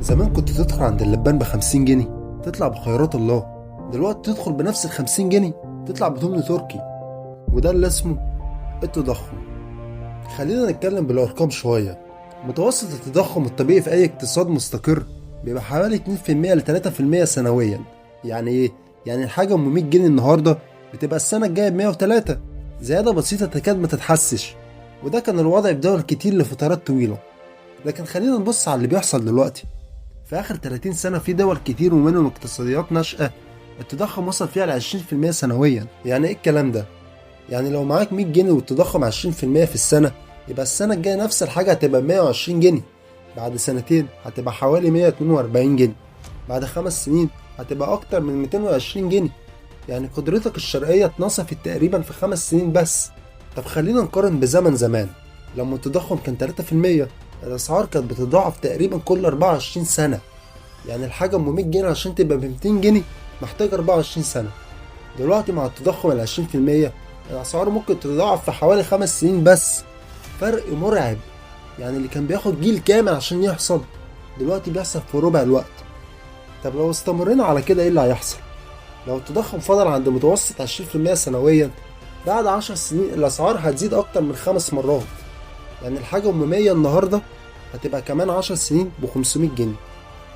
زمان كنت تدخل عند اللبان ب50 جنيه تطلع بخيرات الله. دلوقتي تدخل بنفس ال50 جنيه تطلع بتمن تركي. وده اللي اسمه التضخم. خلينا نتكلم بالأرقام شوية. متوسط التضخم الطبيعي في أي اقتصاد مستقر بيبقى حوالي 2% ل 3% سنويا. يعني إيه؟ يعني الحاجة أم 100 جنيه النهاردة بتبقى السنة الجاية ب103، زيادة بسيطة تكاد ما تتحسش. وده كان الوضع في دول كتير لفترات طويلة. لكن خلينا نبص على اللي بيحصل دلوقتي. في آخر 30 سنة في دول كتير ومنهم اقتصاديات ناشئة التضخم وصل فيها ل 20% سنويا. يعني إيه الكلام ده؟ يعني لو معاك 100 جنيه والتضخم 20% في السنة، يبقى السنة الجاية نفس الحاجة هتبقى 120 جنيه. بعد سنتين هتبقى حوالي 142 جنيه. بعد 5 سنين هتبقى أكتر من 220 جنيه. يعني قدرتك الشرائية اتنصفت تقريبا في 5 سنين بس. طب خلينا نقارن بزمن زمان. لما التضخم كان 3%، الأسعار كانت بتضاعف تقريبا كل 24 سنة. يعني الحاجة أم 100 جنيه عشان تبقى ب 200 جنيه محتاجة 24 سنة. دلوقتي مع التضخم ال 20%، الأسعار ممكن تتضاعف في حوالي 5 سنين بس. فرق مرعب. يعني اللي كان بياخد جيل كامل عشان يحصل دلوقتي بيحصل في ربع الوقت. طب لو استمرينا على كده ايه اللي هيحصل؟ لو التضخم فضل عند متوسط 20% سنويا، بعد 10 سنين الأسعار هتزيد أكتر من 5 مرات. يعني الحاجة أم 100 النهاردة هتبقى كمان 10 سنين ب 500 جنيه.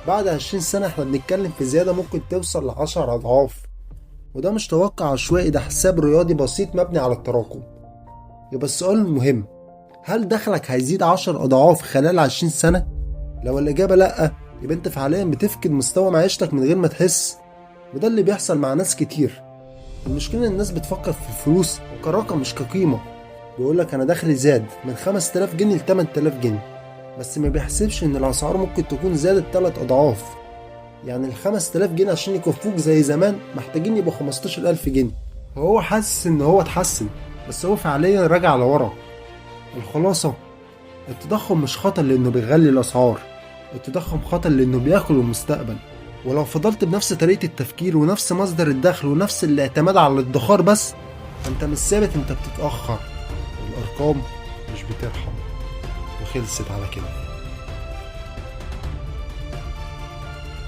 بعد 20 سنة احنا بنتكلم في زيادة ممكن توصل ل10 أضعاف. وده مش توقع عشوائي، ده حساب رياضي بسيط مبني على التراكم. يبقى السؤال المهم، هل دخلك هيزيد 10 أضعاف خلال 20 سنة؟ لو الإجابة لأ، يبقى انت فعليا بتفقد مستوى معيشتك من غير ما تحس. وده اللي بيحصل مع ناس كتير. المشكلة ان الناس بتفكر في الفلوس كرقم مش كقيمة. بيقولك انا دخلي زاد من 5000 جنيه ل 8000 جنيه، بس ما بيحسبش ان الاسعار ممكن تكون زادت 3 اضعاف. يعني ال5000 جنيه عشان يكفوك زي زمان محتاجين يبقوا 15000 جنيه. وهو حاسس ان هو اتحسن، بس هو فعليا راجع لورا. الخلاصة، التضخم مش خطر لانه بيغلي الاسعار، التضخم خطر لانه بياكل المستقبل. ولو فضلت بنفس طريقة التفكير ونفس مصدر الدخل ونفس الاعتماد على الادخار بس، انت مش ثابت، انت بتتأخر. الارقام مش بترحم. وخلصت على كده.